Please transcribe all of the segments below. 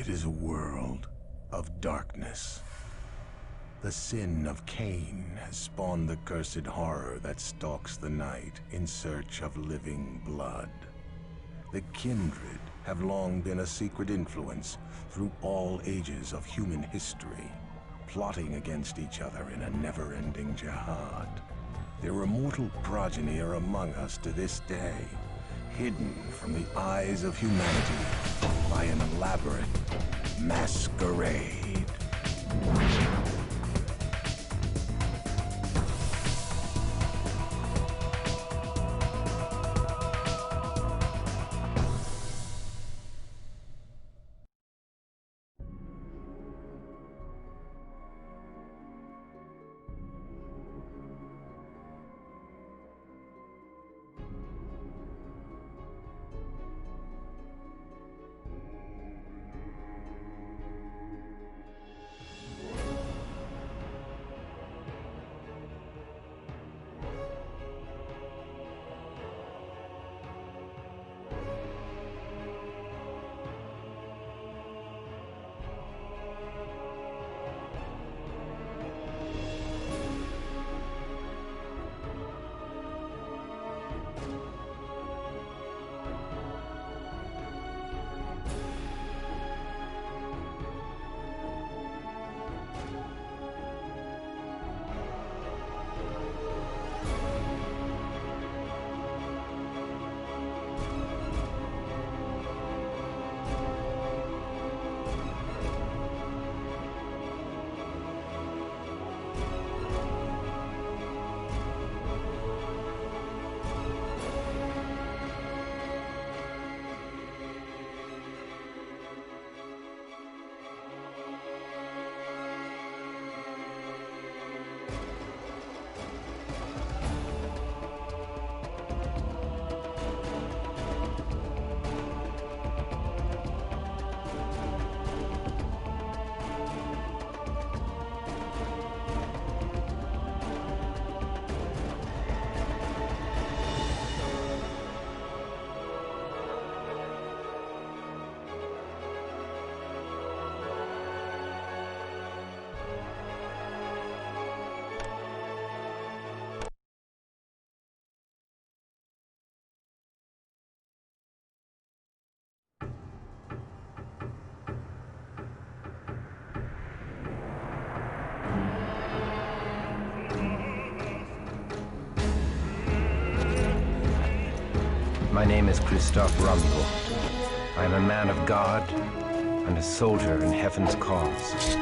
It is a world of darkness. The sin of Cain has spawned the cursed horror that stalks the night in search of living blood. The kindred have long been a secret influence through all ages of human history, plotting against each other in a never-ending jihad. Their immortal progeny are among us to this day, hidden from the eyes of humanity by an elaborate masquerade. My name is Christophe Rumble. I am a man of God and a soldier in heaven's cause.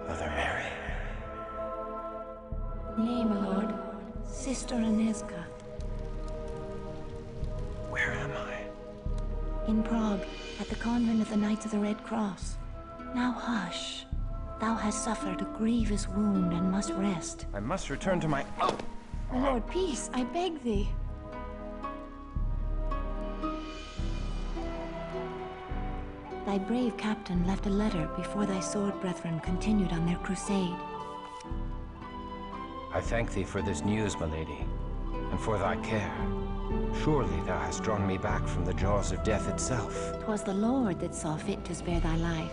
Mother Mary. Nay, my lord. Sister Aneska. Where am I? In Prague, at the convent of the Knights of the Red Cross. Now hush. Thou hast suffered a grievous wound and must rest. I must return to my... My lord, peace, I beg thee. Thy brave captain left a letter before thy sword brethren continued on their crusade. I thank thee for this news, my lady, and for thy care. Surely thou hast drawn me back from the jaws of death itself. 'Twas the Lord that saw fit to spare thy life.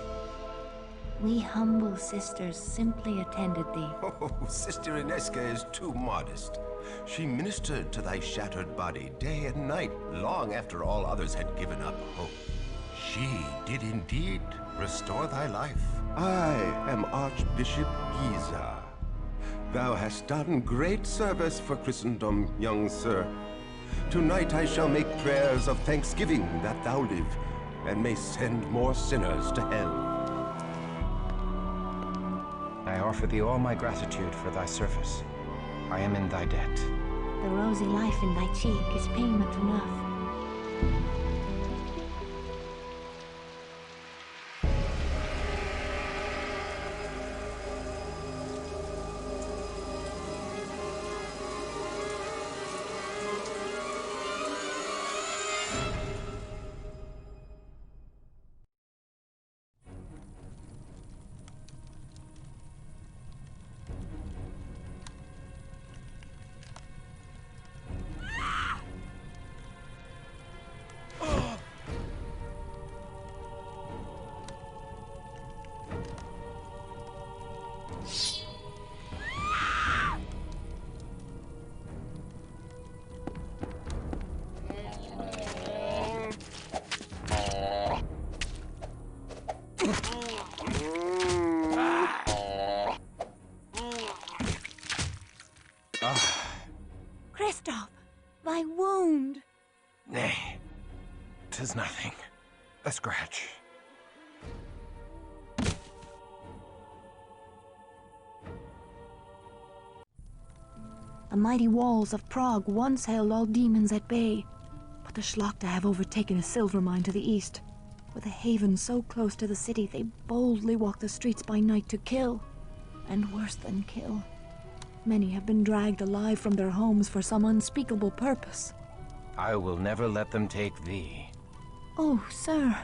We humble sisters simply attended thee. Oh, Sister Aneska is too modest. She ministered to thy shattered body day and night, long after all others had given up hope. She did indeed restore thy life. I am Archbishop Giza. Thou hast done great service for Christendom, young sir. Tonight I shall make prayers of thanksgiving that thou live, and may send more sinners to hell. I offer thee all my gratitude for thy service. I am in thy debt. The rosy life in thy cheek is payment enough. Thy wound! Nay, 'tis nothing. A scratch. The mighty walls of Prague once held all demons at bay, but the Schlachta have overtaken a silver mine to the east. With a haven so close to the city, they boldly walk the streets by night to kill, and worse than kill. Many have been dragged alive from their homes for some unspeakable purpose. I will never let them take thee. Oh, sir.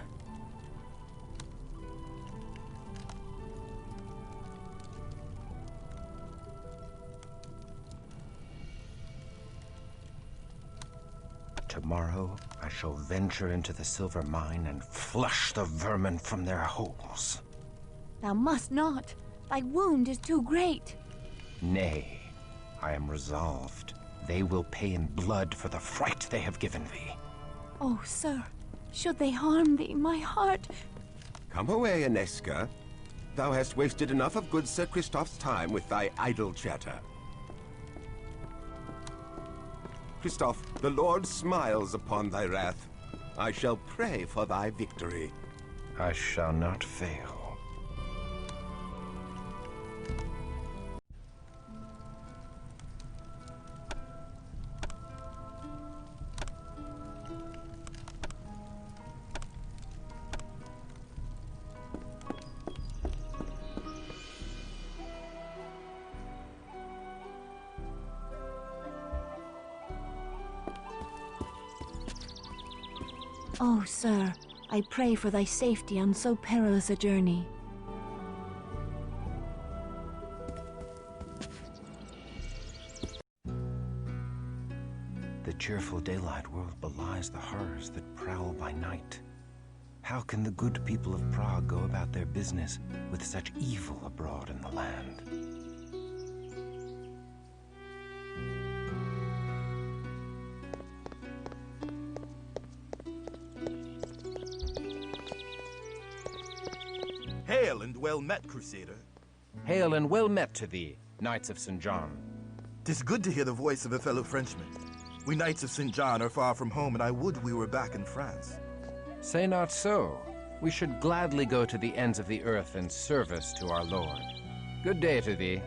Tomorrow I shall venture into the silver mine and flush the vermin from their holes. Thou must not. Thy wound is too great. Nay, I am resolved. They will pay in blood for the fright they have given thee. Oh, sir, should they harm thee, my heart... Come away, Ineska. Thou hast wasted enough of good Sir Christoph's time with thy idle chatter. Christoph, the Lord smiles upon thy wrath. I shall pray for thy victory. I shall not fail. Oh, sir, I pray for thy safety on so perilous a journey. The cheerful daylight world belies the horrors that prowl by night. How can the good people of Prague go about their business with such evil abroad in the land? Hail and well met, Crusader. Hail and well met to thee, Knights of St. John. 'Tis good to hear the voice of a fellow Frenchman. We Knights of St. John are far from home, and I would we were back in France. Say not so. We should gladly go to the ends of the earth in service to our Lord. Good day to thee.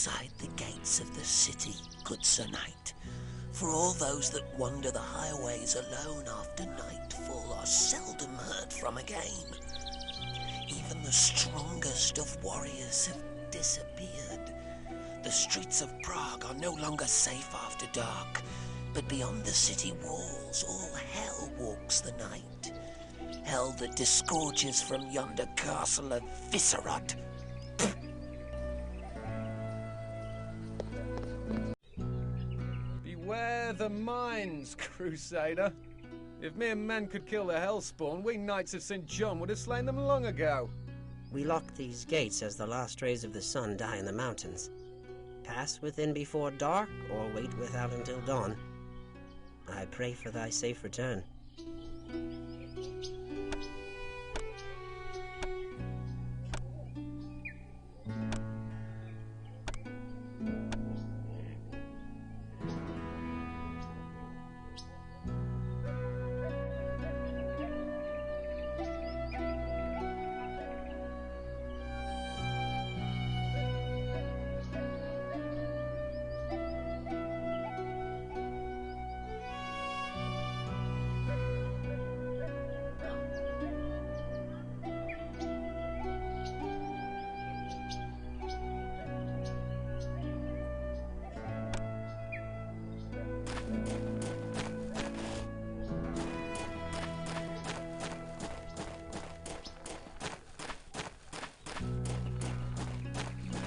outside the gates of the city, good Sir Knight. For all those that wander the highways alone after nightfall are seldom heard from again. Even the strongest of warriors have disappeared. The streets of Prague are no longer safe after dark, but beyond the city walls all hell walks the night. Hell that disgorges from yonder castle of Viscerot. Beware the mines, Crusader. If mere men could kill the Hellspawn, we Knights of St. John would have slain them long ago. We lock these gates as the last rays of the sun die in the mountains. Pass within before dark, or wait without until dawn. I pray for thy safe return.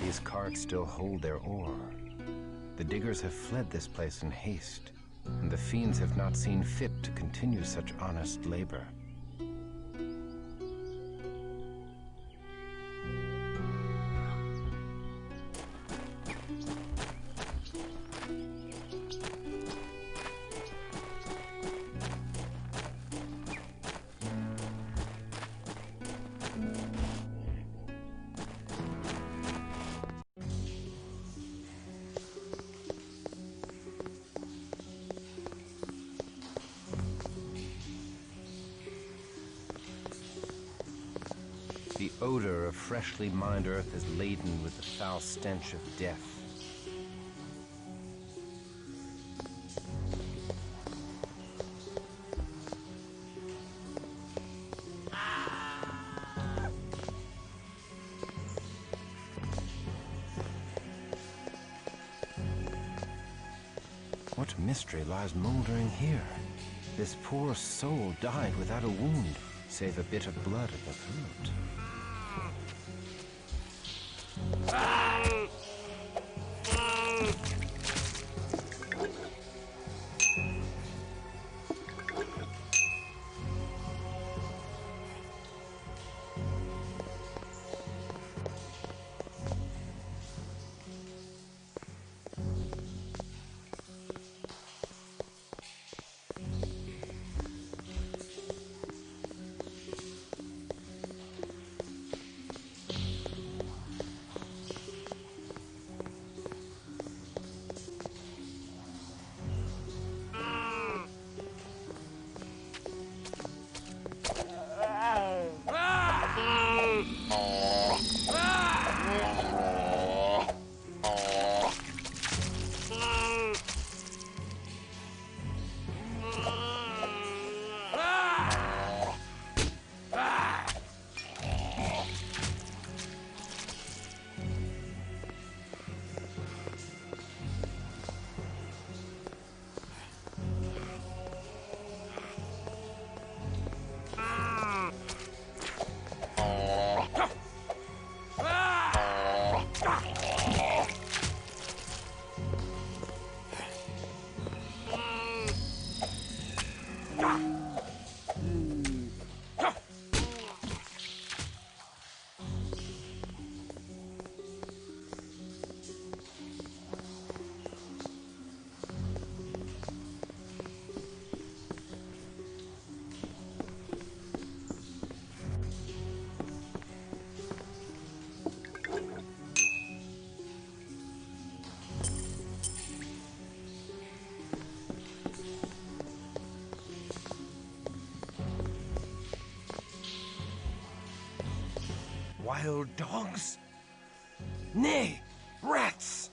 These carts still hold their ore. The diggers have fled this place in haste, and the fiends have not seen fit to continue such honest labor. The odor of freshly mined earth is laden with the foul stench of death. What mystery lies moldering here? This poor soul died without a wound, save a bit of blood at the throat. Wild dogs? Nay, rats!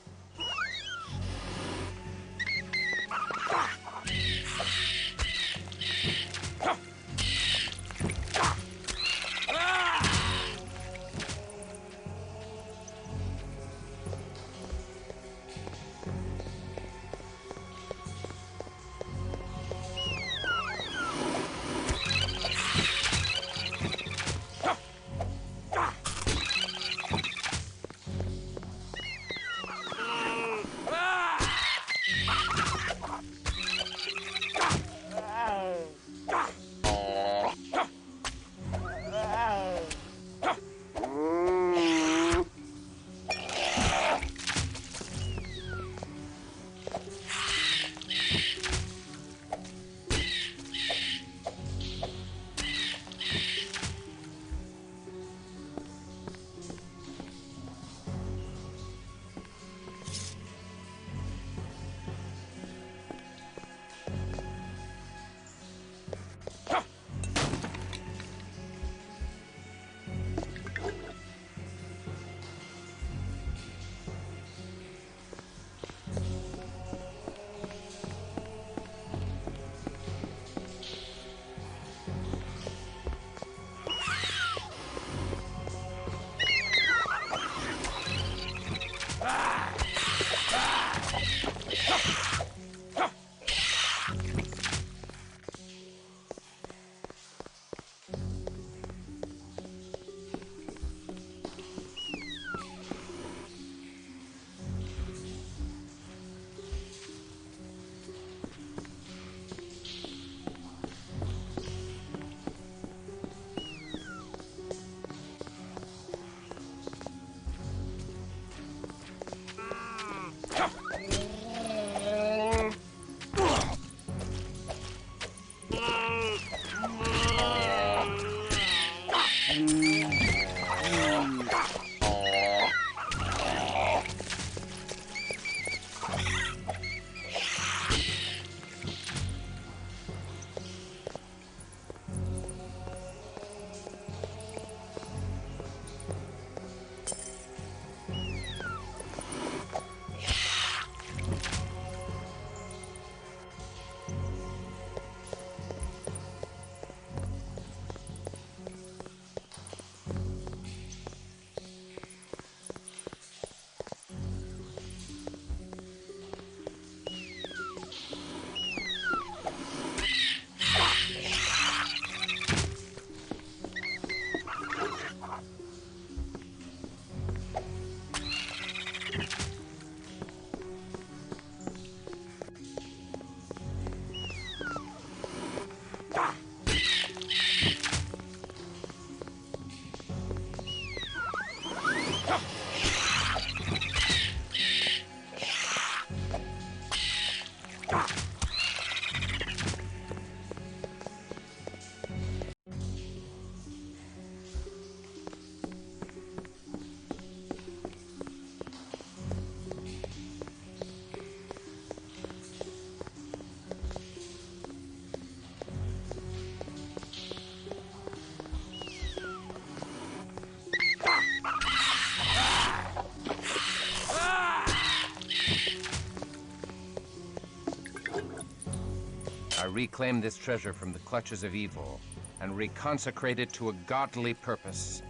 reclaim this treasure from the clutches of evil and reconsecrate it to a godly purpose.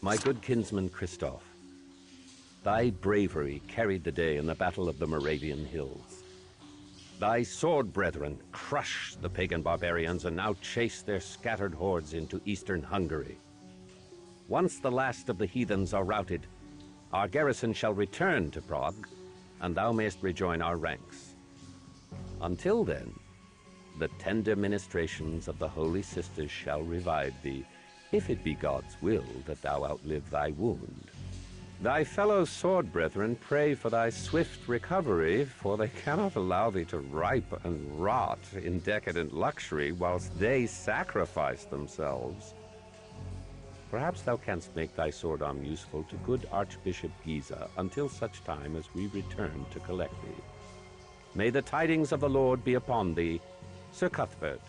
My good kinsman Christoph, thy bravery carried the day in the Battle of the Moravian Hills. Thy sword brethren crushed the pagan barbarians and now chase their scattered hordes into eastern Hungary. Once the last of the heathens are routed, our garrison shall return to Prague, and thou mayst rejoin our ranks. Until then, the tender ministrations of the Holy Sisters shall revive thee, if it be God's will that thou outlive thy wound. Thy fellow sword brethren pray for thy swift recovery, for they cannot allow thee to ripe and rot in decadent luxury whilst they sacrifice themselves. Perhaps thou canst make thy sword arm useful to good Archbishop Giza until such time as we return to collect thee. May the tidings of the Lord be upon thee, Sir Cuthbert.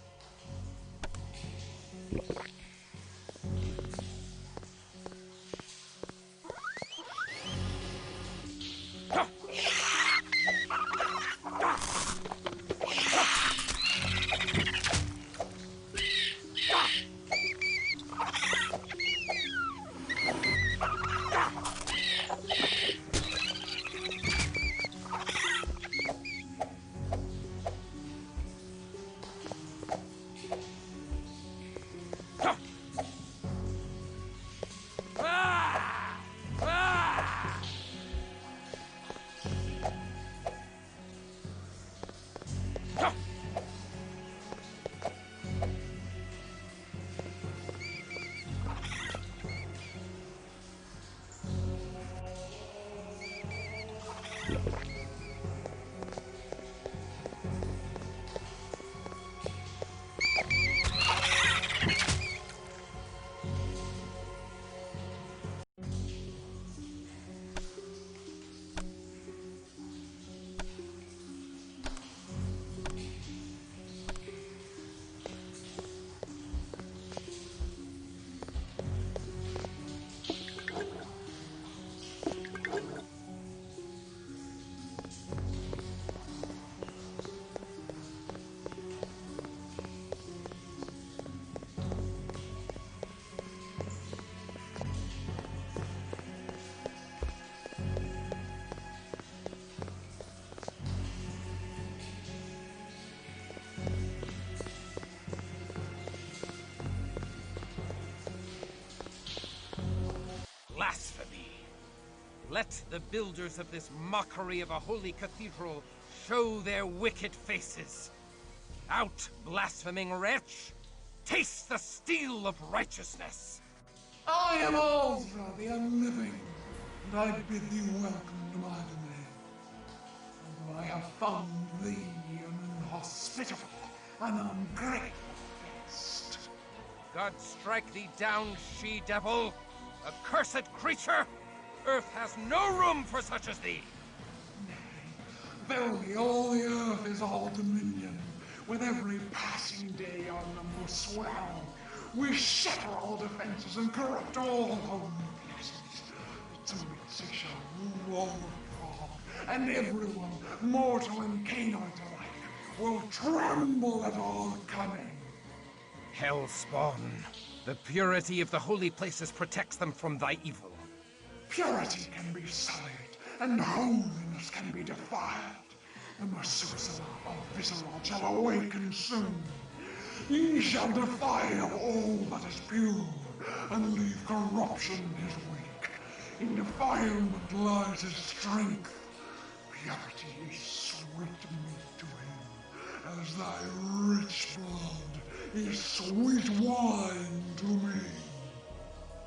Blasphemy! Let the builders of this mockery of a holy cathedral show their wicked faces. Out, blaspheming wretch! Taste the steel of righteousness! I am Alzra, the Unliving, and I bid thee welcome to my domain. Although I have found thee an inhospitable and ungrateful guest. God strike thee down, she-devil! Accursed creature! Earth has no room for such as thee! Nay, verily all the earth is all dominion, With every passing day our numbers swell. We shatter all defenses and corrupt all holy places. The Turids shall rule all of Prague, and everyone, mortal and canine alike, will tremble at our coming. Hellspawn, the purity of the holy places protects them from thy evil. Purity can be sullied, and holiness can be defiled. The Methuselah of Visceral shall awaken soon. Ye shall defile all that is pure, and leave corruption his wake. In defilement lies his strength. Purity is sweet meat to him, as thy rich blood is sweet wine to me.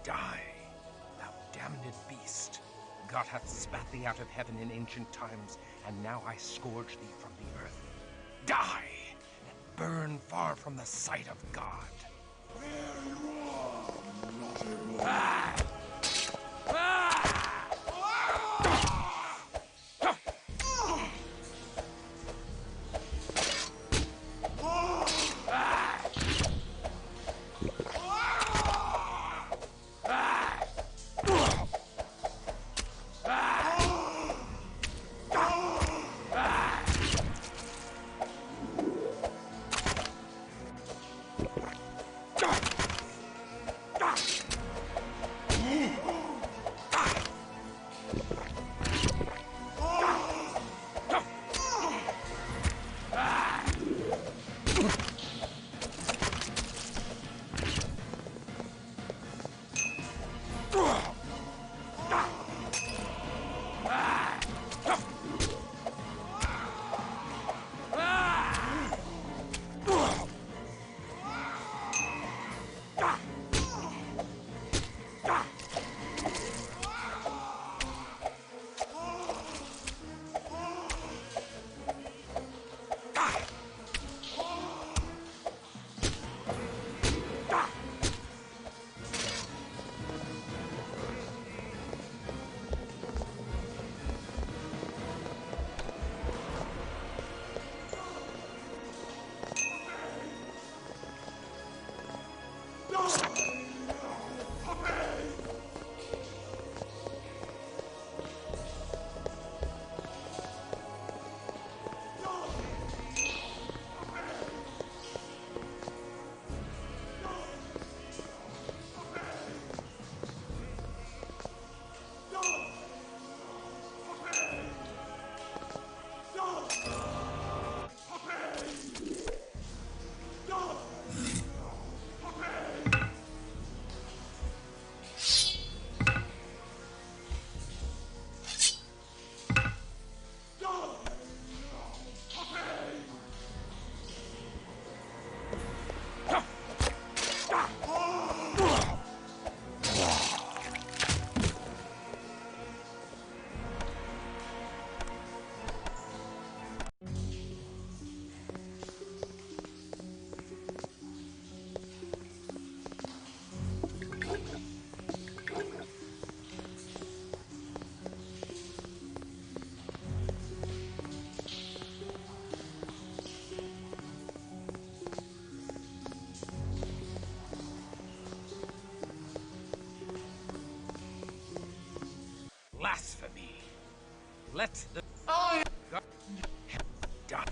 Die, thou damned beast. God hath spat thee out of heaven in ancient times, and now I scourge thee from the earth. Die, and burn far from the sight of God. There you are, naughty boy. Ah! Ah! Blasphemy. Let the God die.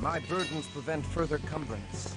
My burdens prevent further cumbrance.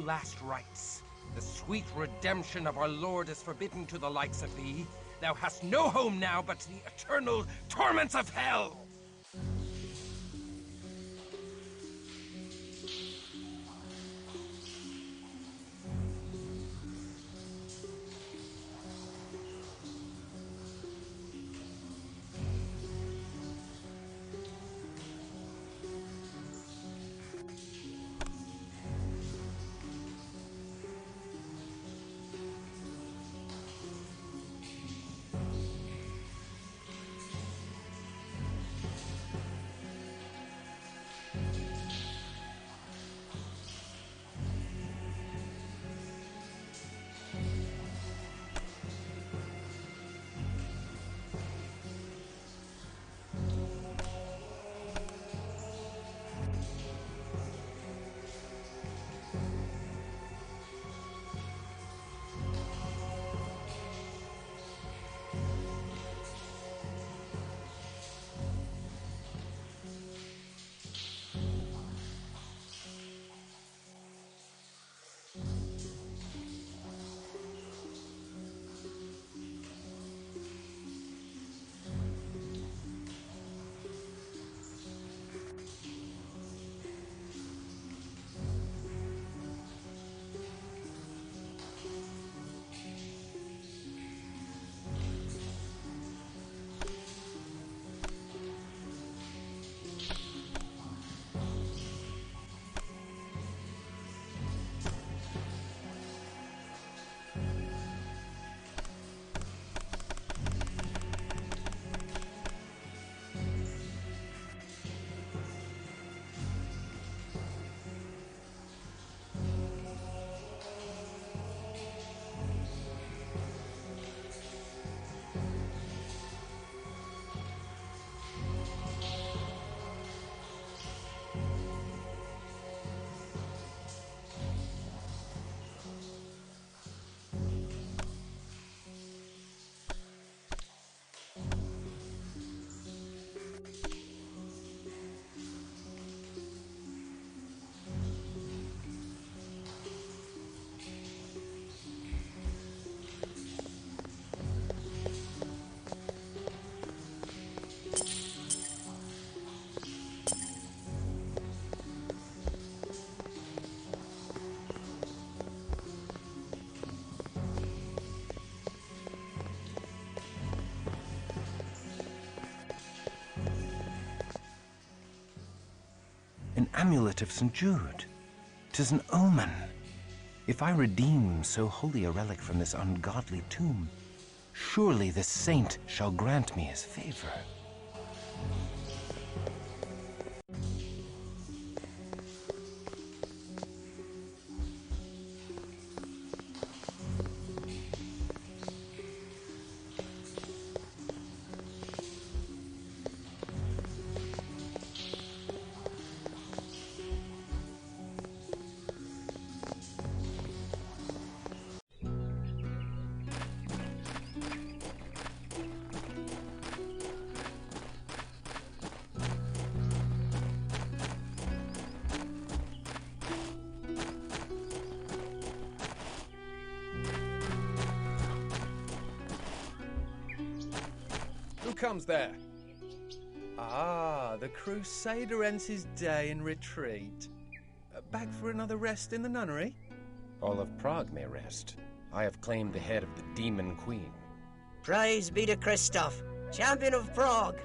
Last rites. The sweet redemption of our Lord is forbidden to the likes of thee. Thou hast no home now but the eternal torments of hell! An amulet of St. Jude. 'Tis an omen. If I redeem so holy a relic from this ungodly tomb, surely this saint shall grant me his favor. Who comes there? Ah, the Crusader ends his day in retreat. Back for another rest in the nunnery? All of Prague may rest. I have claimed the head of the Demon Queen. Praise be to Christoph, champion of Prague.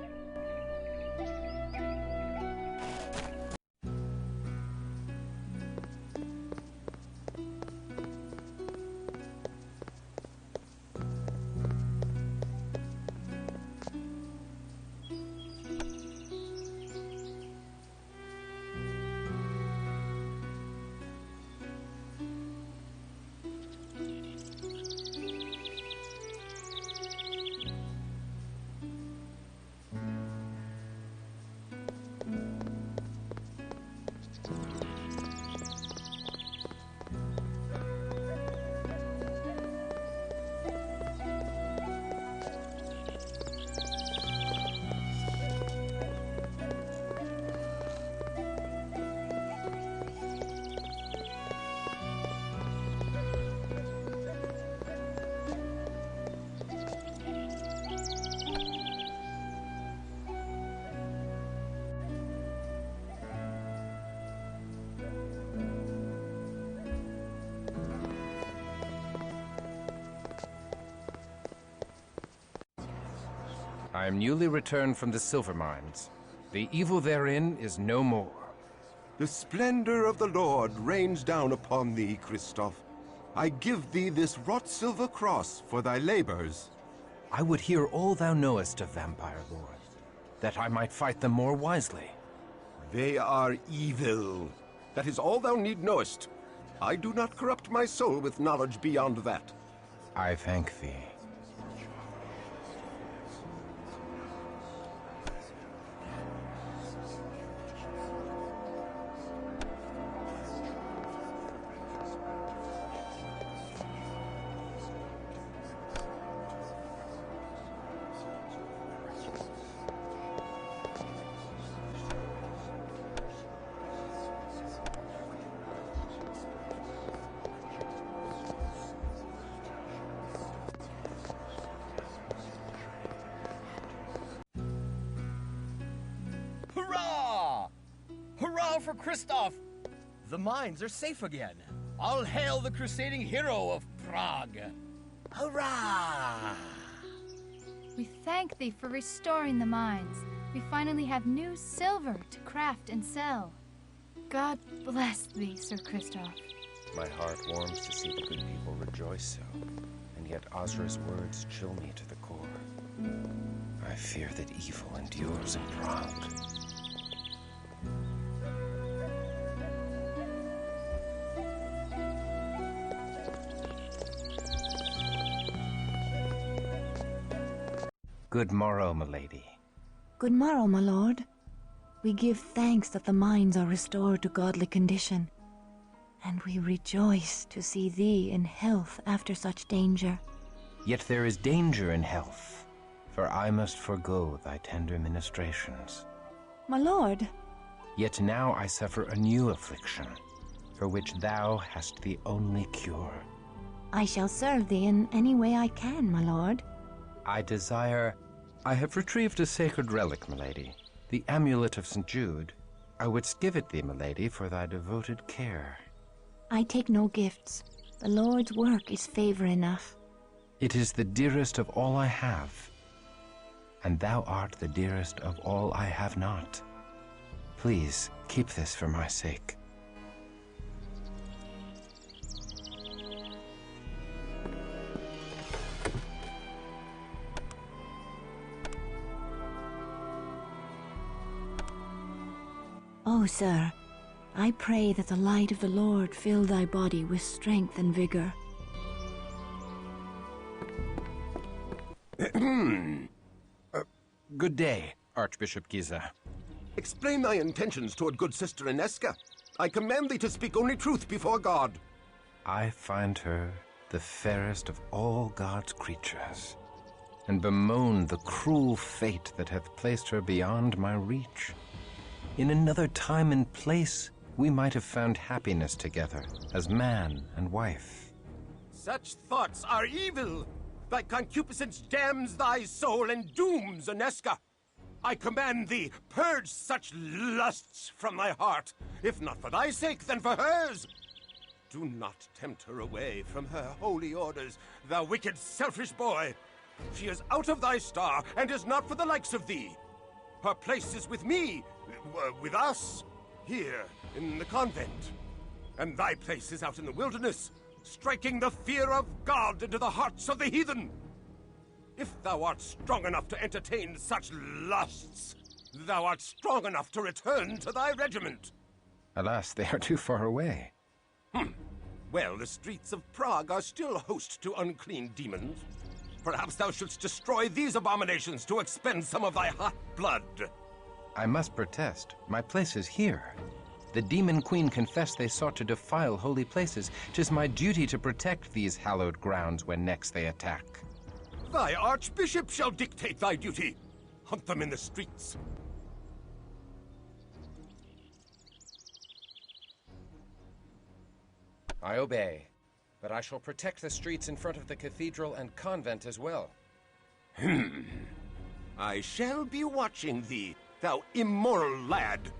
I am newly returned from the silver mines. The evil therein is no more. The splendor of the Lord rains down upon thee, Christoph. I give thee this wrought silver cross for thy labors. I would hear all thou knowest of vampire lore, that I might fight them more wisely. They are evil. That is all thou need knowest. I do not corrupt my soul with knowledge beyond that. I thank thee. Hurrah! Hurrah for Christoph! The mines are safe again. All hail the crusading hero of Prague! Hurrah! We thank thee for restoring the mines. We finally have new silver to craft and sell. God bless thee, Sir Christoph. My heart warms to see the good people rejoice so, and yet Ozra's words chill me to the core. I fear that evil endures in Prague. Good morrow, milady. Good morrow, my lord. We give thanks that the mines are restored to godly condition, and we rejoice to see thee in health after such danger. Yet there is danger in health, for I must forego thy tender ministrations. My lord. Yet now I suffer a new affliction, for which thou hast the only cure. I shall serve thee in any way I can, my lord. I have retrieved a sacred relic, milady, the amulet of St. Jude. I wouldst give it thee, milady, for thy devoted care. I take no gifts. The Lord's work is favor enough. It is the dearest of all I have, and thou art the dearest of all I have not. Please, Keep this for my sake. Oh, sir, I pray that the light of the Lord fill thy body with strength and vigor. Good day, Archbishop Giza. Explain thy intentions toward good sister Inesca. I command thee to speak only truth before God. I find her the fairest of all God's creatures, and bemoan the cruel fate that hath placed her beyond my reach. In another time and place, we might have found happiness together as man and wife. Such thoughts are evil. Thy concupiscence damns thy soul and dooms Inesca. I command thee, purge such lusts from thy heart. If not for thy sake, then for hers. Do not tempt her away from her holy orders, thou wicked, selfish boy. She is out of thy star, and is not for the likes of thee. Her place is with me, with us, here in the convent. And thy place is out in the wilderness, striking the fear of God into the hearts of the heathen. If thou art strong enough to entertain such lusts, thou art strong enough to return to thy regiment. Alas, they are too far away. Well, the streets of Prague are still host to unclean demons. Perhaps thou shouldst destroy these abominations to expend some of thy hot blood. I must protest. My place is here. The demon queen confessed they sought to defile holy places. 'Tis my duty to protect these hallowed grounds when next they attack. Thy archbishop shall dictate thy duty. Hunt them in the streets. I obey, but I shall protect the streets in front of the cathedral and convent as well. I shall be watching thee, thou immoral lad.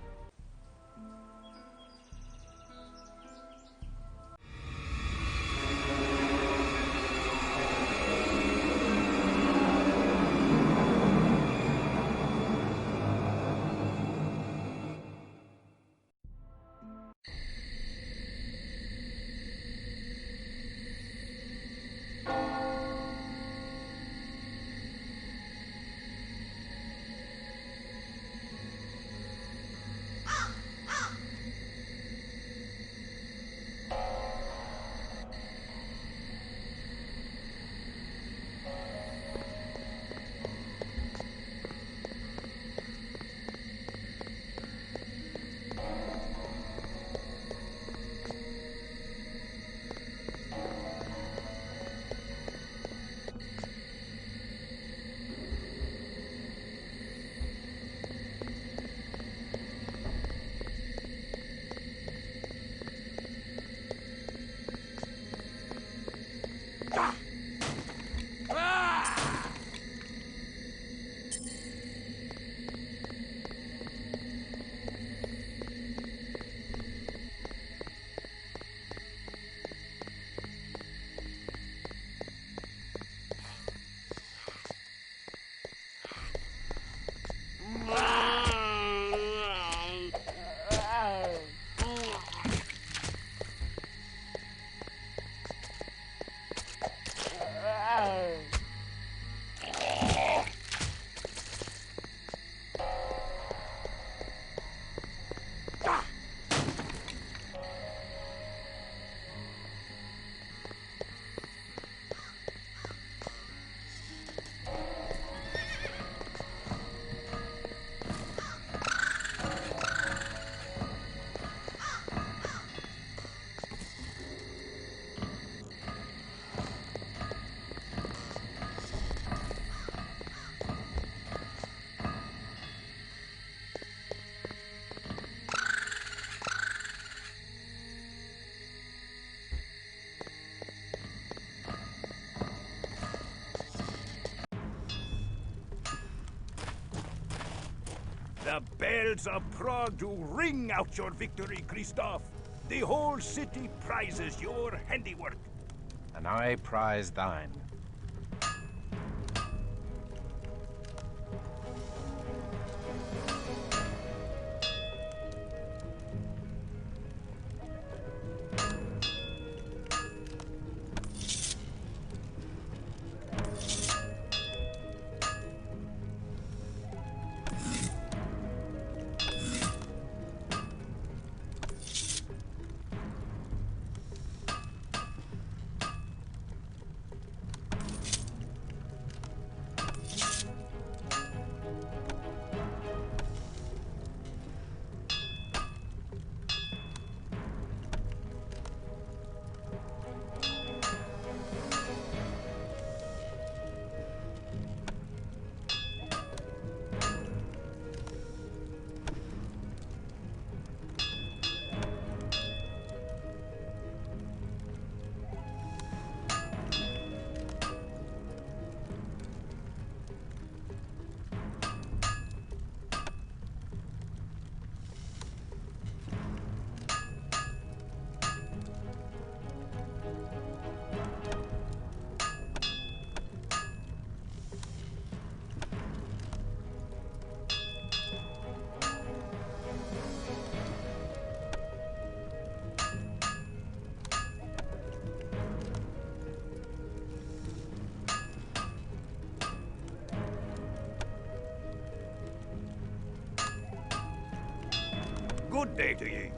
The bells of Prague do ring out your victory, Christoph. The whole city prizes your handiwork. And I prize thine. Good day to ye.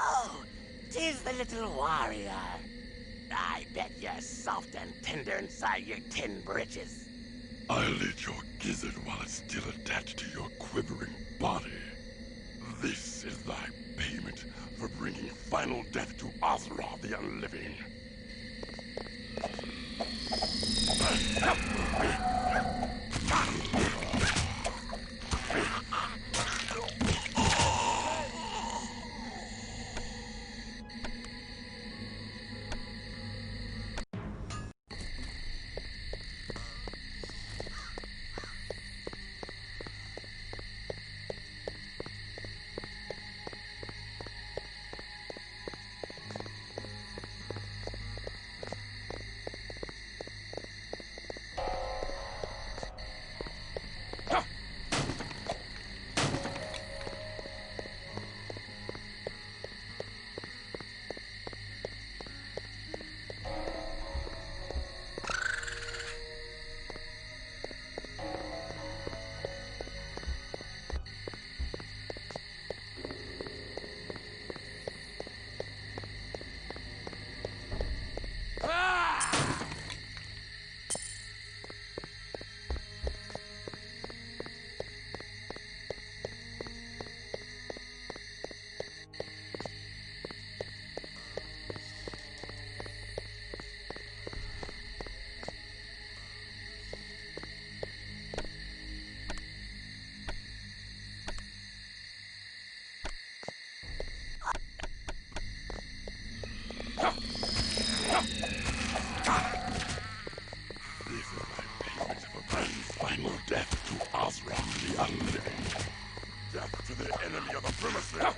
Oh, 'tis the little warrior. I bet you're soft and tender inside your tin britches. I'll eat your gizzard while it's still attached to your quivering body. This is thy payment for bringing final death to Ozra the Unliving. imbecile!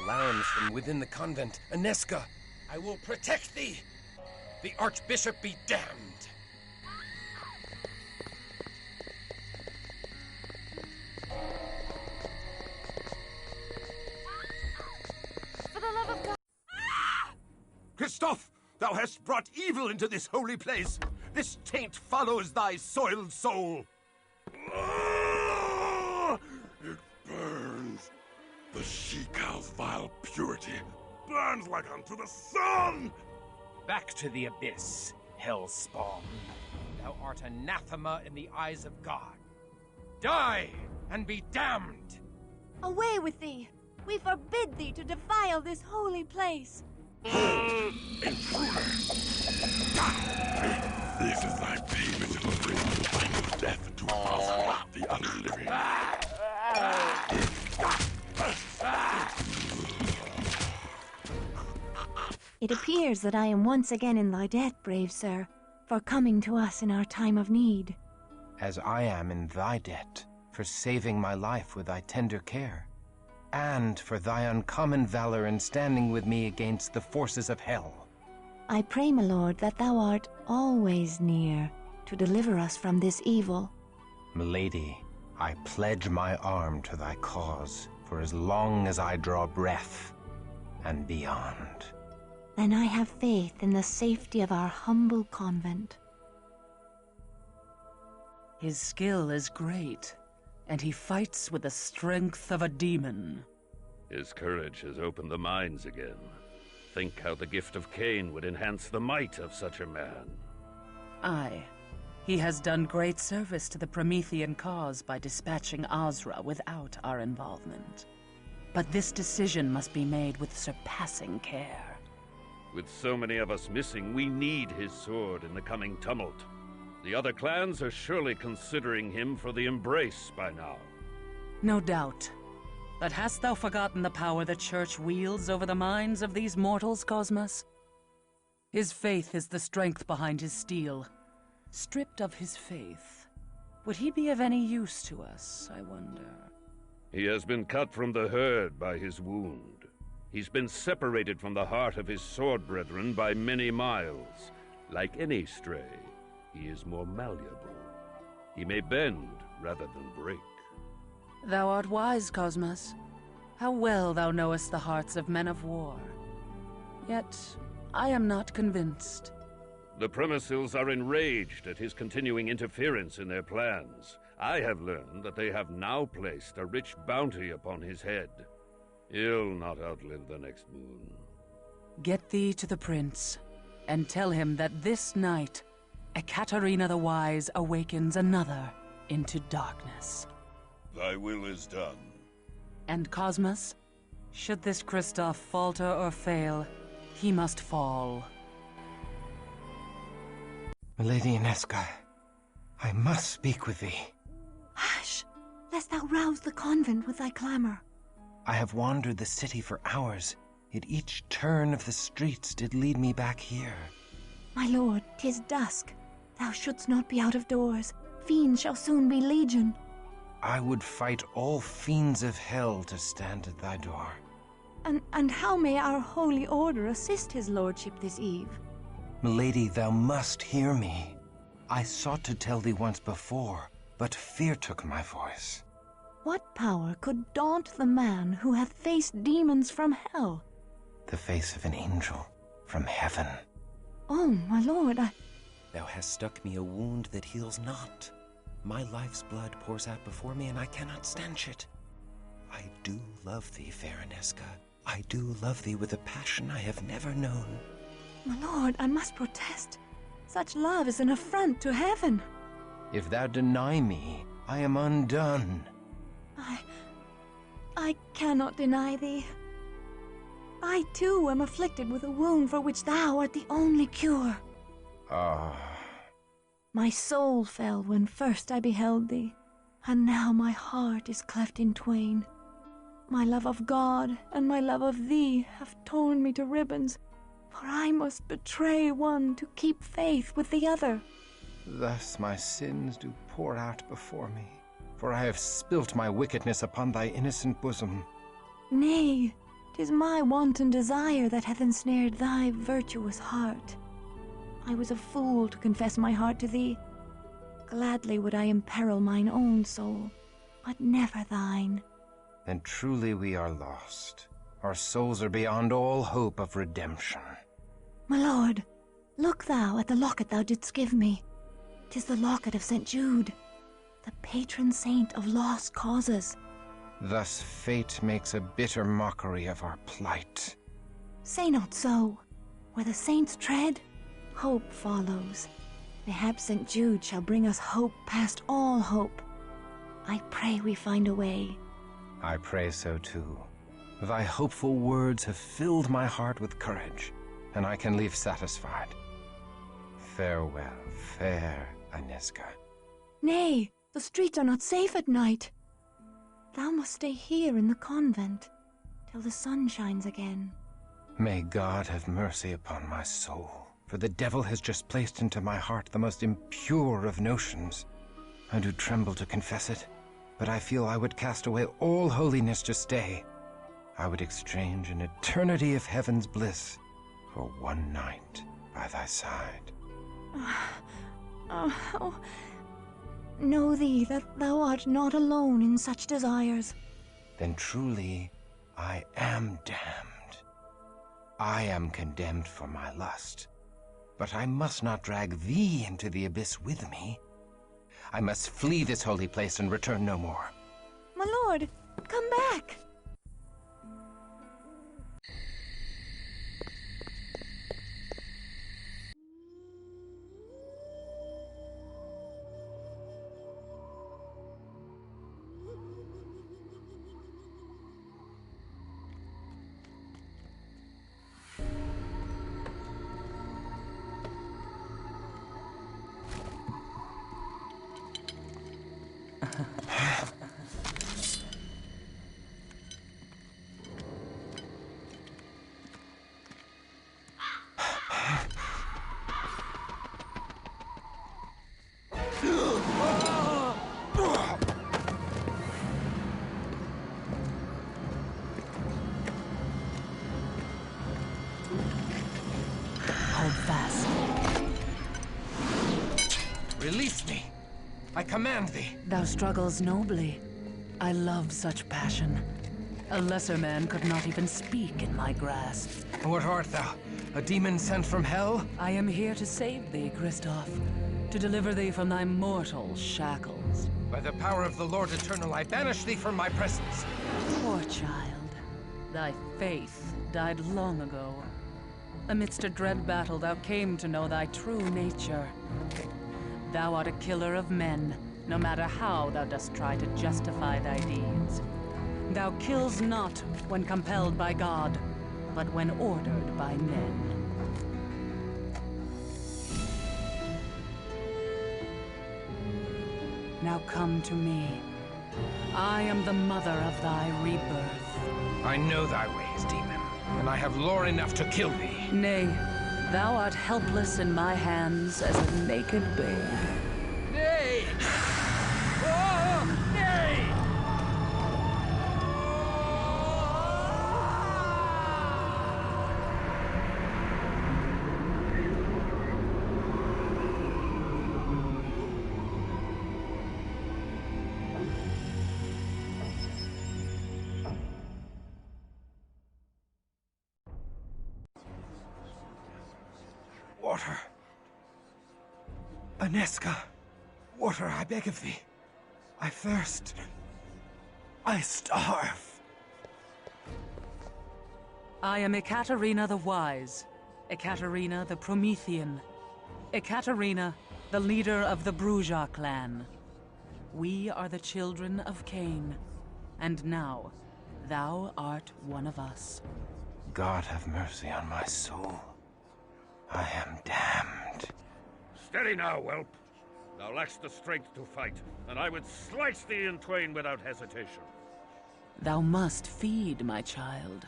Alarms from within the convent. Aneska, I will protect thee. The Archbishop be damned. For the love of God! Christoph, thou hast brought evil into this holy place. This taint follows thy soiled soul. It burns. The she-cow's vile purity burns like unto the sun! Back to the abyss, hellspawn. Thou art anathema in the eyes of God. Die and be damned! Away with thee! We forbid thee to defile this holy place! Intruder! This is thy payment for bringing final death to Azeroth the Unliving. It appears that I am once again in thy debt, brave sir, for coming to us in our time of need. As I am in thy debt, for saving my life with thy tender care, and for thy uncommon valor in standing with me against the forces of hell. I pray, my lord, that thou art always near to deliver us from this evil. Milady, I pledge my arm to thy cause for as long as I draw breath and beyond. Then I have faith in the safety of our humble convent. His skill is great, and he fights with the strength of a demon. His courage has opened the minds again. Think how the gift of Cain would enhance the might of such a man. Aye. He has done great service to the Promethean cause by dispatching Azra without our involvement. But this decision must be made with surpassing care. With so many of us missing, we need his sword in the coming tumult. The other clans are surely considering him for the embrace by now. No doubt. But hast thou forgotten the power the Church wields over the minds of these mortals, Cosmos? His faith is the strength behind his steel. Stripped of his faith, would he be of any use to us, I wonder? He has been cut from the herd by his wound. He's been separated from the heart of his sword brethren by many miles. Like any stray, he is more malleable. He may bend rather than break. Thou art wise, Cosmos. How well thou knowest the hearts of men of war. Yet, I am not convinced. The Premises are enraged at his continuing interference in their plans. I have learned that they have now placed a rich bounty upon his head. He'll not outlive the next moon. Get thee to the prince, and tell him that this night, Ekaterina the Wise awakens another into darkness. Thy will is done. And Cosmos, should this Christoph falter or fail, he must fall. Milady Aneska, I must speak with thee. Hush, lest thou rouse the convent with thy clamor. I have wandered the city for hours, yet each turn of the streets did lead me back here. My lord, 'tis dusk. Thou shouldst not be out of doors. Fiends shall soon be legion. I would fight all fiends of hell to stand at thy door. And how may our holy order assist his lordship this eve? Milady, thou must hear me. I sought to tell thee once before, but fear took my voice. What power could daunt the man who hath faced demons from hell? The face of an angel from heaven. Oh, my lord, Thou hast stuck me a wound that heals not. My life's blood pours out before me, and I cannot stanch it. I do love thee, fair Aneska. I do love thee with a passion I have never known. My lord, I must protest. Such love is an affront to heaven. If thou deny me, I am undone. I cannot deny thee. I too am afflicted with a wound for which thou art the only cure. My soul fell when first I beheld thee, and now my heart is cleft in twain. My love of God and my love of thee have torn me to ribbons, for I must betray one to keep faith with the other. Thus my sins do pour out before me. for I have spilt my wickedness upon thy innocent bosom. Nay, 'tis my wanton desire that hath ensnared thy virtuous heart. I was a fool to confess my heart to thee. Gladly would I imperil mine own soul, but never thine. Then truly we are lost. Our souls are beyond all hope of redemption. My lord, look thou at the locket thou didst give me. 'Tis the locket of St. Jude, the patron saint of lost causes. Thus fate makes a bitter mockery of our plight. Say not so. Where the saints tread, hope follows. Mayhap St. Jude shall bring us hope past all hope. I pray we find a way. I pray so too. Thy hopeful words have filled my heart with courage, and I can leave satisfied. Farewell, fair Aniska. Nay, the streets are not safe at night. Thou must stay here in the convent till the sun shines again. May God have mercy upon my soul, for the devil has just placed into my heart the most impure of notions. I do tremble to confess it, but I feel I would cast away all holiness to stay. I would exchange an eternity of heaven's bliss for one night by thy side. Know thee that thou art not alone in such desires. Then truly I am damned. I am condemned for my lust, but I must not drag thee into the abyss with me. I must flee this holy place and return no more. My lord, come back! Hold fast. Release me. I command thee. Thou struggles nobly. I love such passion. A lesser man could not even speak in my grasp. What art thou? A demon sent from hell? I am here to save thee, Kristoff. To deliver thee from thy mortal shackles. By the power of the Lord Eternal, I banish thee from my presence. Poor child. Thy faith died long ago. Amidst a dread battle, thou came to know thy true nature. Thou art a killer of men, no matter how thou dost try to justify thy deeds. Thou kills not when compelled by God, but when ordered by men. Now come to me. I am the mother of thy rebirth. I know thy ways, demon, and I have lore enough to kill thee. Nay, thou art helpless in my hands as a naked babe. Nay! Oh, nay! Water. Aniska. Water, I beg of thee. I thirst. I starve. I am Ekaterina the Wise, Ekaterina the Promethean, Ekaterina, the leader of the Bruja clan. We are the children of Cain, and now thou art one of us. God have mercy on my soul. I am damned. Steady now, whelp. Thou lackst the strength to fight, and I would slice thee in twain without hesitation. Thou must feed, my child,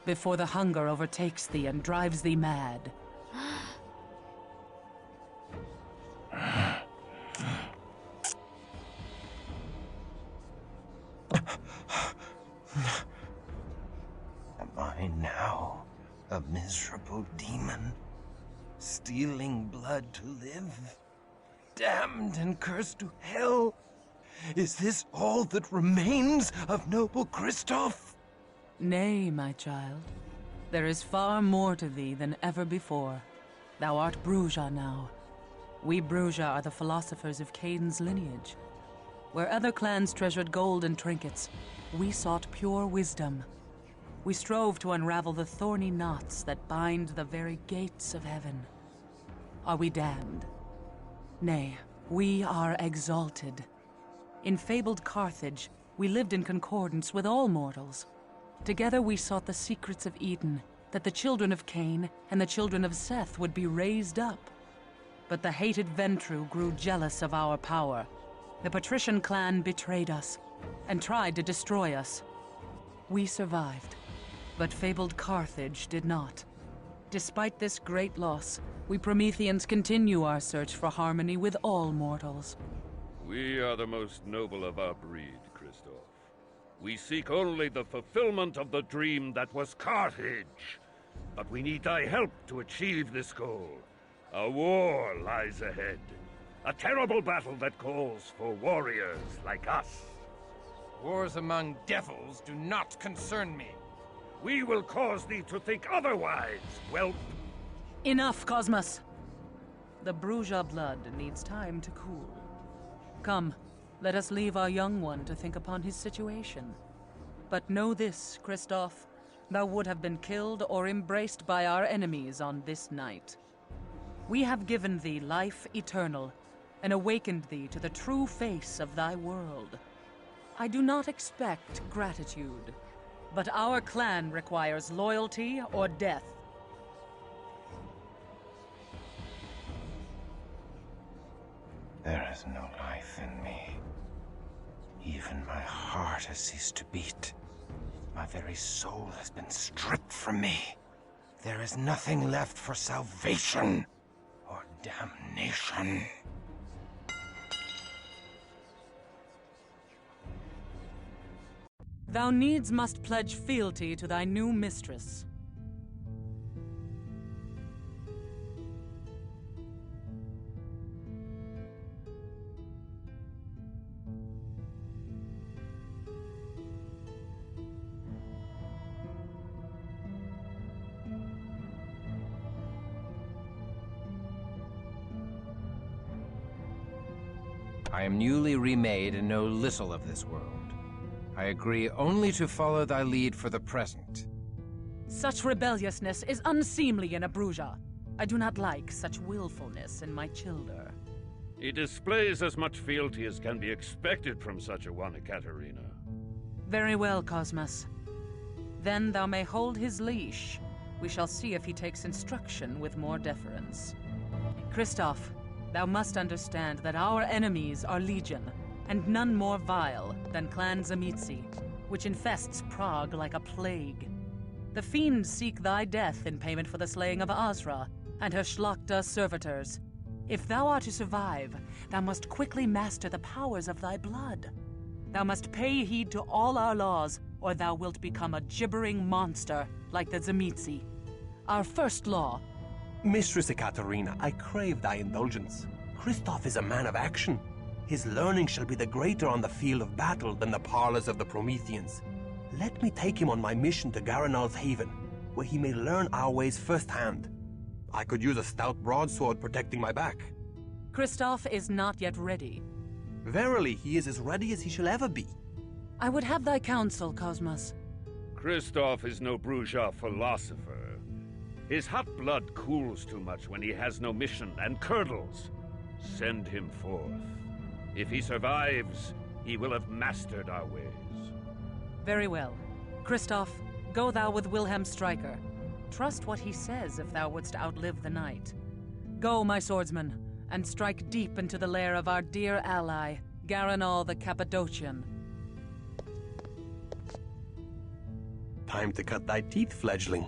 before the hunger overtakes thee and drives thee mad. Am I now a miserable demon, stealing blood to live? Damned and cursed to hell? Is this all that remains of noble Christoph? Nay, my child. There is far more to thee than ever before. Thou art Bruja now. We Bruja are the philosophers of Cain's lineage. Where other clans treasured gold and trinkets, we sought pure wisdom. We strove to unravel the thorny knots that bind the very gates of heaven. Are we damned? Nay, we are exalted. In fabled Carthage, we lived in concordance with all mortals. Together we sought the secrets of Eden, that the children of Cain and the children of Seth would be raised up. But the hated Ventru grew jealous of our power. The patrician clan betrayed us and tried to destroy us. We survived, but fabled Carthage did not. Despite this great loss, we Prometheans continue our search for harmony with all mortals. We are the most noble of our breed, Christoph. We seek only the fulfillment of the dream that was Carthage. But we need thy help to achieve this goal. A war lies ahead. A terrible battle that calls for warriors like us. Wars among devils do not concern me. We will cause thee to think otherwise, whelp. Enough, Cosmos! The Bruja blood needs time to cool. Come, let us leave our young one to think upon his situation. But know this, Christoph, thou would have been killed or embraced by our enemies on this night. We have given thee life eternal, and awakened thee to the true face of thy world. I do not expect gratitude, but our clan requires loyalty or death. There is no life in me. Even my heart has ceased to beat. My very soul has been stripped from me. There is nothing left for salvation or damnation. Thou needs must pledge fealty to thy new mistress. I am newly remade and know little of this world. I agree only to follow thy lead for the present. Such rebelliousness is unseemly in a Bruja. I do not like such willfulness in my childer. He displays as much fealty as can be expected from such a one, Ekaterina. Very well, Cosmos. Then thou may hold his leash. We shall see if he takes instruction with more deference. Christoph, thou must understand that our enemies are legion, and none more vile than Clan Zamitzi, which infests Prague like a plague. The fiends seek thy death in payment for the slaying of Azra and her Shlachta servitors. If thou art to survive, thou must quickly master the powers of thy blood. Thou must pay heed to all our laws, or thou wilt become a gibbering monster like the Zamitzi. Our first law... Mistress Ekaterina, I crave thy indulgence. Christoph is a man of action. His learning shall be the greater on the field of battle than the parlors of the Prometheans. Let me take him on my mission to Garanal's haven, where he may learn our ways firsthand. I could use a stout broadsword protecting my back. Christoph is not yet ready. Verily, he is as ready as he shall ever be. I would have thy counsel, Cosmos. Christoph is no Bruja philosopher. His hot blood cools too much when he has no mission and curdles. Send him forth. If he survives, he will have mastered our ways. Very well. Christoph, go thou with Wilhelm Stryker. Trust what he says if thou wouldst outlive the night. Go, my swordsman, and strike deep into the lair of our dear ally, Garanal the Cappadocian. Time to cut thy teeth, fledgling.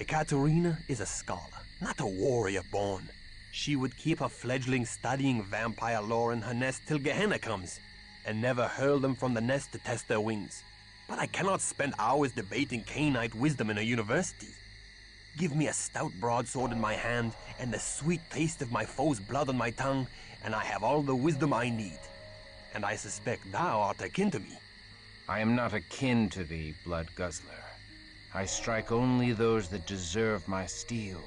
Ekaterina is a scholar, not a warrior born. She would keep her fledglings studying vampire lore in her nest till Gehenna comes, and never hurl them from the nest to test their wings. But I cannot spend hours debating Cainite wisdom in a university. Give me a stout broadsword in my hand, and the sweet taste of my foe's blood on my tongue, and I have all the wisdom I need. And I suspect thou art akin to me. I am not akin to thee, blood guzzler. I strike only those that deserve my steel.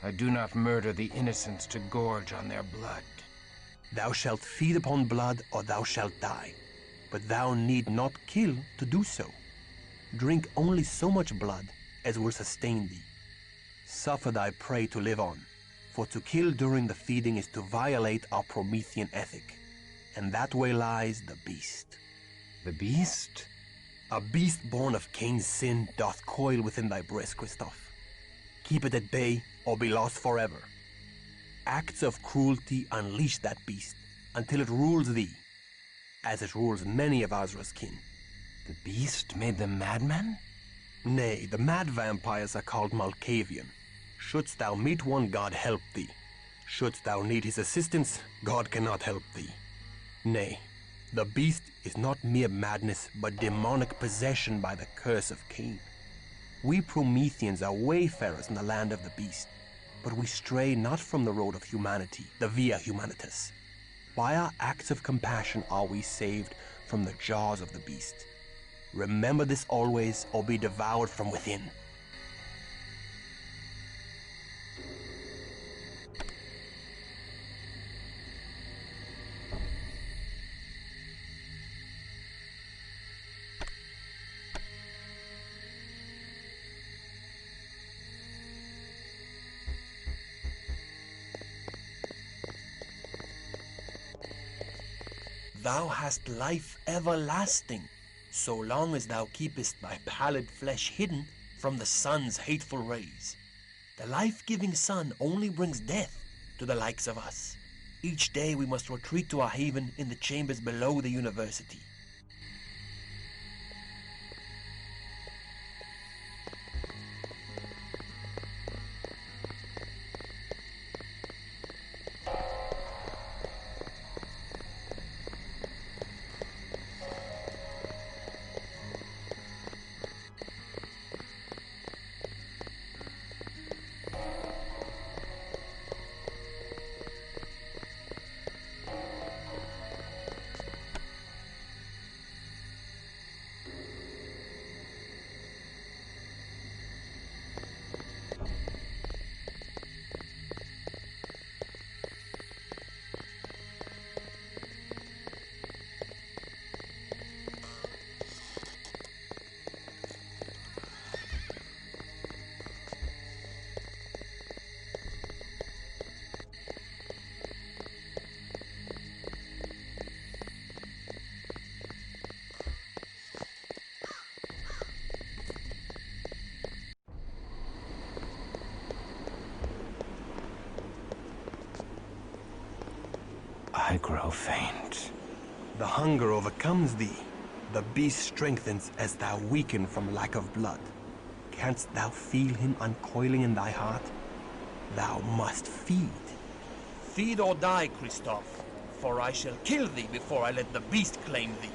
I do not murder the innocents to gorge on their blood. Thou shalt feed upon blood, or thou shalt die. But thou need not kill to do so. Drink only so much blood as will sustain thee. Suffer thy prey to live on, for to kill during the feeding is to violate our Promethean ethic. And that way lies the beast. The beast? A beast born of Cain's sin doth coil within thy breast, Christoph. Keep it at bay, or be lost forever. Acts of cruelty unleash that beast until it rules thee, as it rules many of Azra's kin. The beast made them madmen? Nay, the mad vampires are called Malkavian. Shouldst thou meet one, God help thee. Shouldst thou need his assistance, God cannot help thee. Nay, the beast is not mere madness, but demonic possession by the curse of Cain. We Prometheans are wayfarers in the land of the beast, but we stray not from the road of humanity, the via humanitas. By our acts of compassion are we saved from the jaws of the beast. Remember this always, or be devoured from within. Thou hast life everlasting, so long as thou keepest thy pallid flesh hidden from the sun's hateful rays. The life-giving sun only brings death to the likes of us. Each day we must retreat to our haven in the chambers below the university. I grow faint. The hunger overcomes thee. The beast strengthens as thou weaken from lack of blood. Canst thou feel him uncoiling in thy heart? Thou must feed. Feed or die, Christoph, for I shall kill thee before I let the beast claim thee.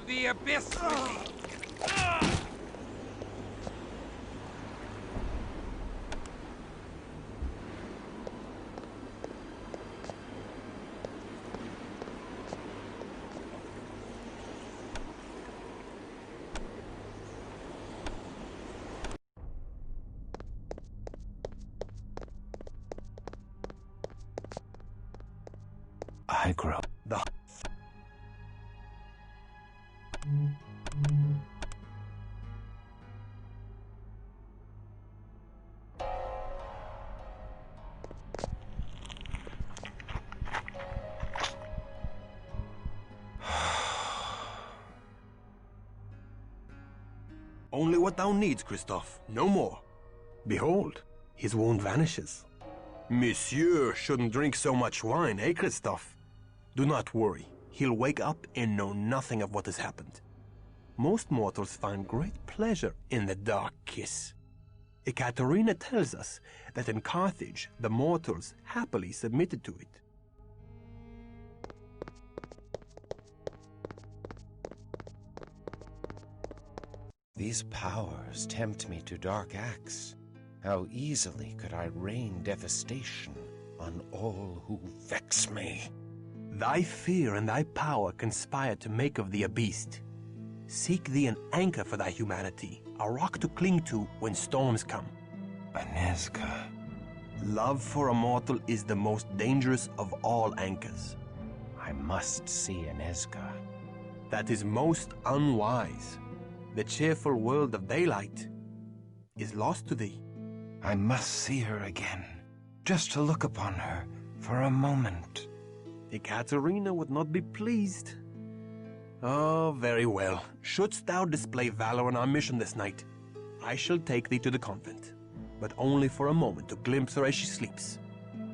The abyss with thee! I grow. Only what thou needs, Christoph, no more. Behold, his wound vanishes. Monsieur shouldn't drink so much wine, eh, Christophe? Do not worry. He'll wake up and know nothing of what has happened. Most mortals find great pleasure in the dark kiss. Ekaterina tells us that in Carthage, the mortals happily submitted to it. These powers tempt me to dark acts. How easily could I rain devastation on all who vex me. Thy fear and thy power conspire to make of thee a beast. Seek thee an anchor for thy humanity, a rock to cling to when storms come. Aneska. Love for a mortal is the most dangerous of all anchors. I must see Aneska. That is most unwise. The cheerful world of daylight is lost to thee. I must see her again, just to look upon her for a moment. Ekaterina would not be pleased. Oh, very well. Shouldst thou display valor on our mission this night, I shall take thee to the convent, but only for a moment to glimpse her as she sleeps.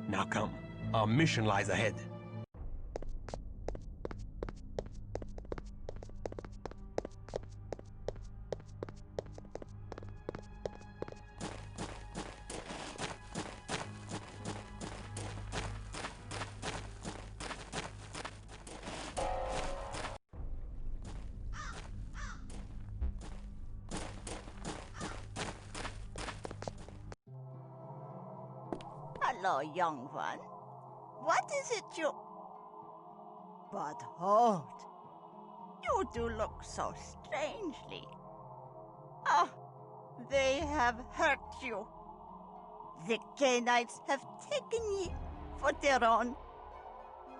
Now come, our mission lies ahead. Hello, young one. What is it you... But hold. You do look so strangely. Ah, they have hurt you. The Canaanites have taken ye for their own.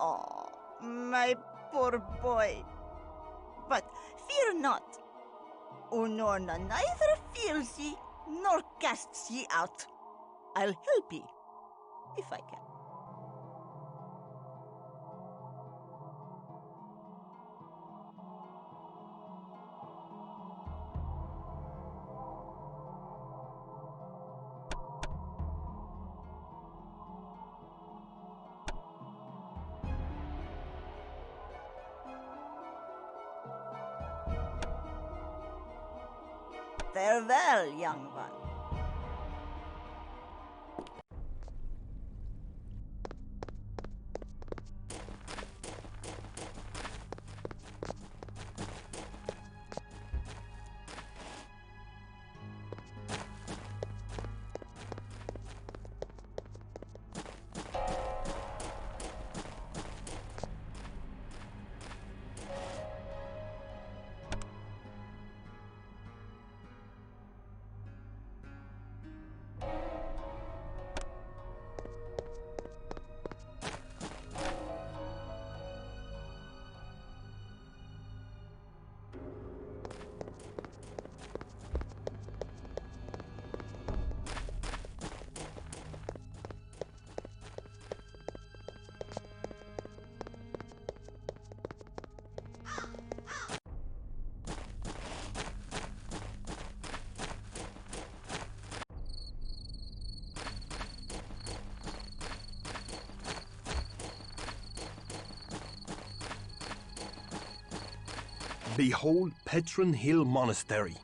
Oh, my poor boy. But fear not. Unorna neither fears ye nor casts ye out. I'll help ye, if I can. Farewell, young one. Behold Petrin Hill Monastery,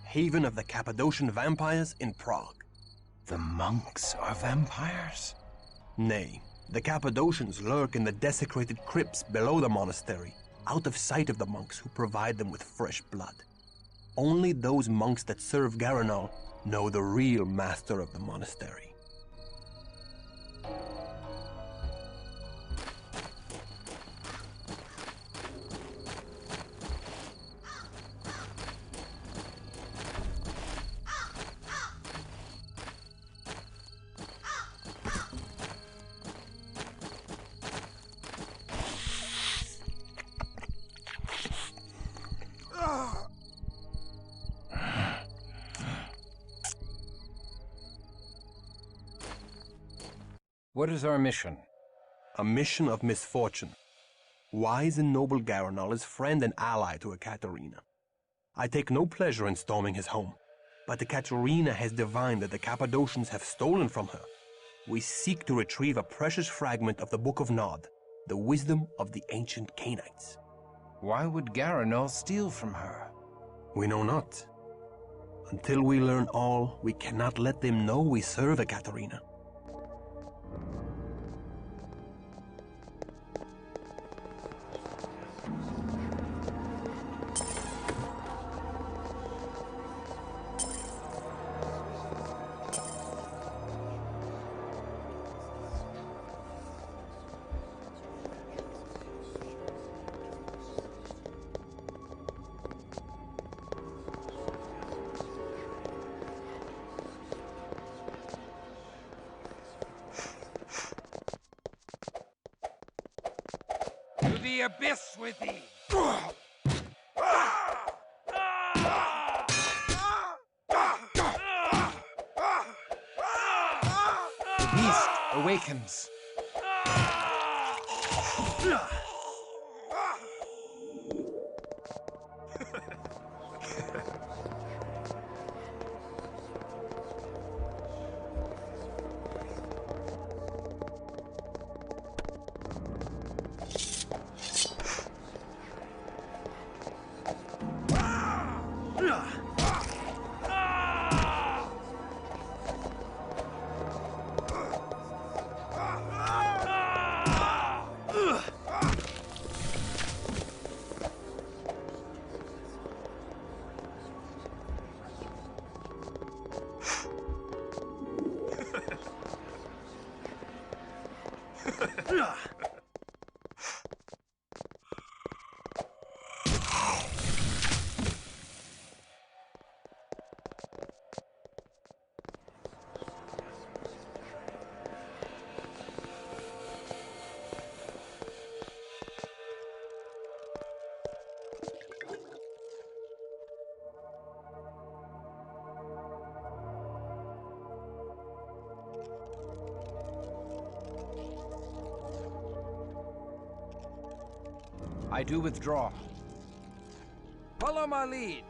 haven of the Cappadocian vampires in Prague. The monks are vampires? Nay, the Cappadocians lurk in the desecrated crypts below the monastery, out of sight of the monks who provide them with fresh blood. Only those monks that serve Garanal know the real master of the monastery. What is our mission? A mission of misfortune. Wise and noble Garanal is friend and ally to Ekaterina. I take no pleasure in storming his home, but Ekaterina has divined that the Cappadocians have stolen from her. We seek to retrieve a precious fragment of the Book of Nod, the wisdom of the ancient Canaanites. Why would Garanol steal from her? We know not. Until we learn all, we cannot let them know we serve Ekaterina. To the abyss with thee! The beast awakens. I do withdraw. Follow my lead.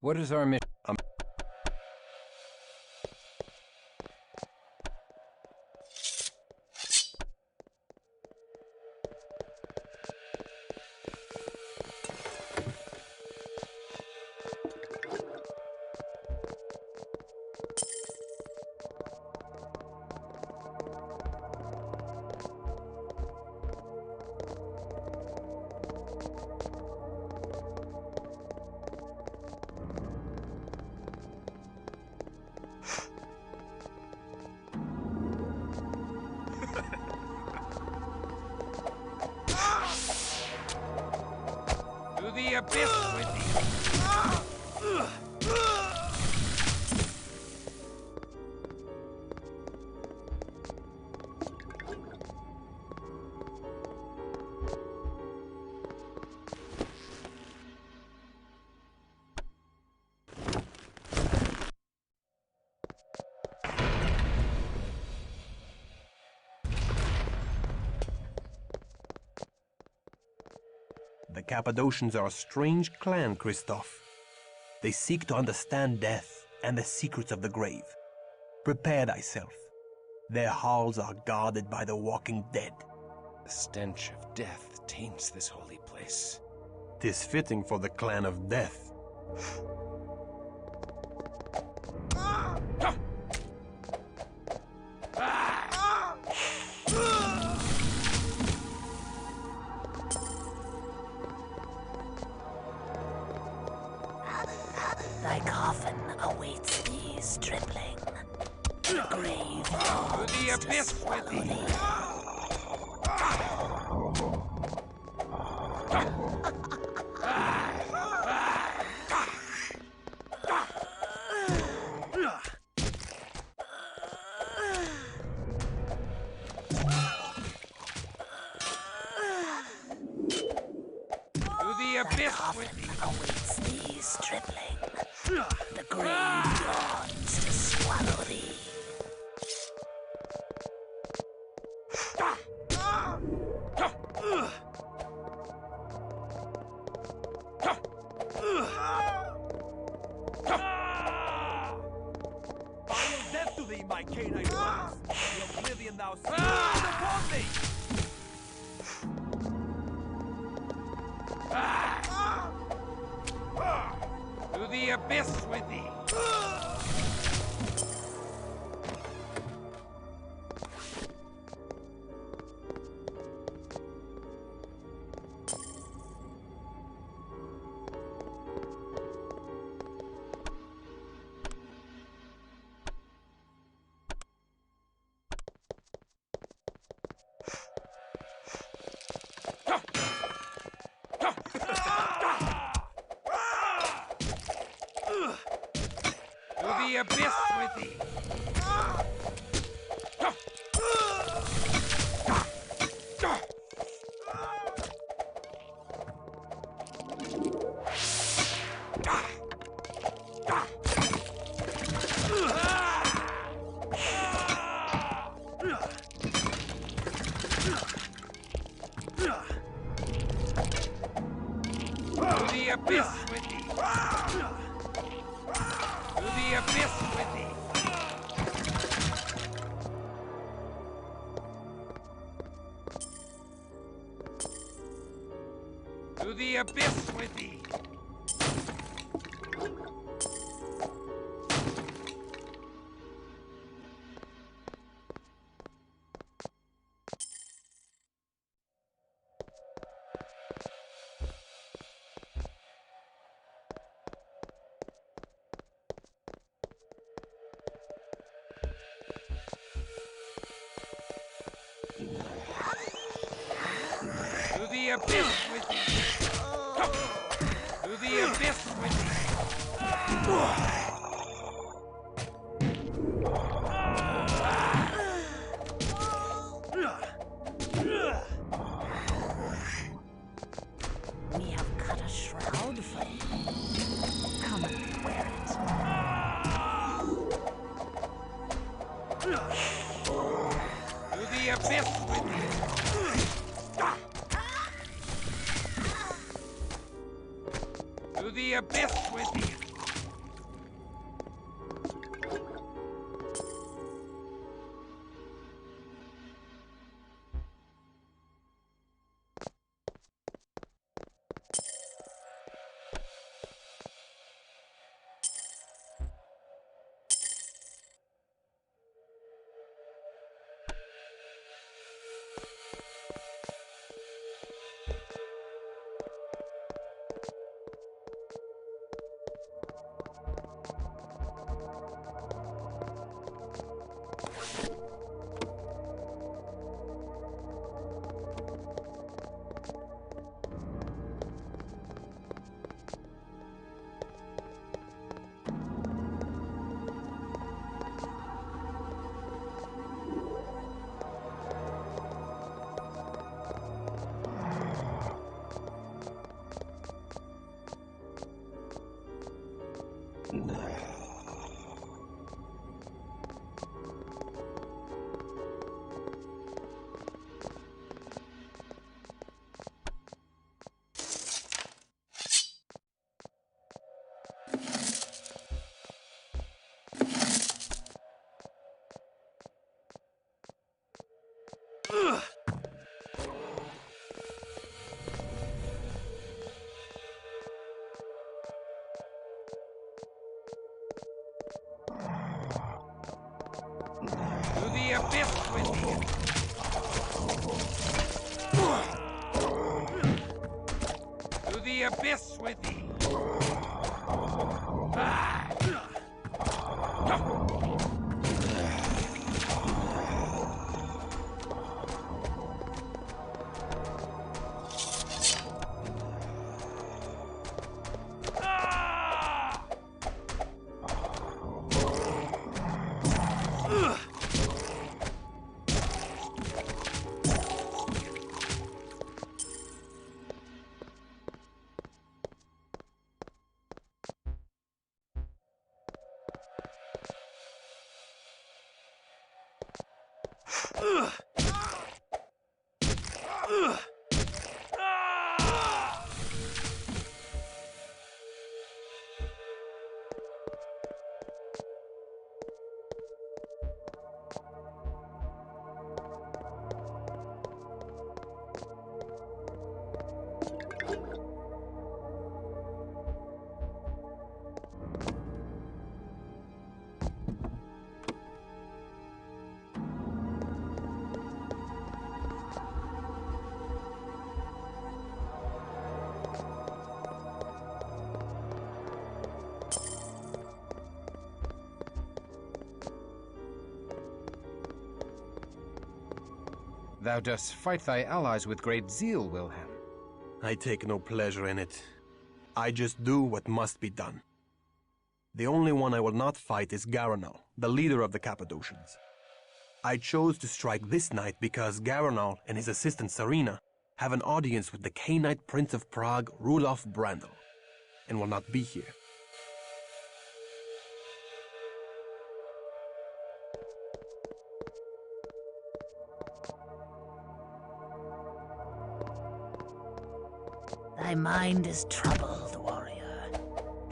What is our mission? To the abyss with thee! The Cappadocians are a strange clan, Christoph. They seek to understand death and the secrets of the grave. Prepare thyself. Their halls are guarded by the walking dead. The stench of death taints this holy place. 'Tis fitting for the clan of death. The grave To the abyss with thee! To the abyss with thee! Awaits thee, stripling. The grave yawns to swallow thee. Final death to thee, my canine friends! The oblivion thou swears upon thee! To the abyss with thee! To the abyss with thee! To the abyss with thee! To the abyss with thee! To the abyss with thee! To the abyss with thee! To the abyss with thee! We have cut a shroud for you. Come and wear it. To the abyss with thee! To the abyss with thee! To the abyss with thee! To the abyss with thee! Thou dost fight thy allies with great zeal, Wilhelm. I take no pleasure in it. I just do what must be done. The only one I will not fight is Garanal, the leader of the Cappadocians. I chose to strike this night because Garanal and his assistant Serena have an audience with the Cainite Prince of Prague, Rudolf Brandl, and will not be here. Thy mind is troubled, warrior.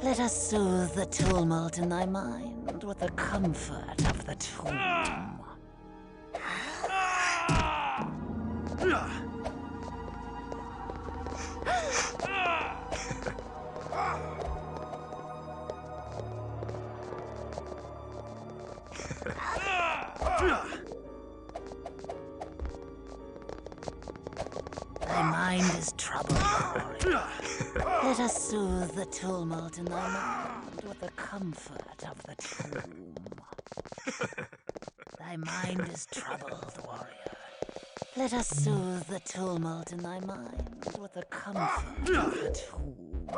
Let us soothe the tumult in thy mind with the comfort of the tomb. Thy mind is troubled, warrior. Let us soothe the tumult in thy mind with the comfort of the tomb. Thy mind is troubled, warrior. Let us soothe the tumult in thy mind with the comfort of the tomb.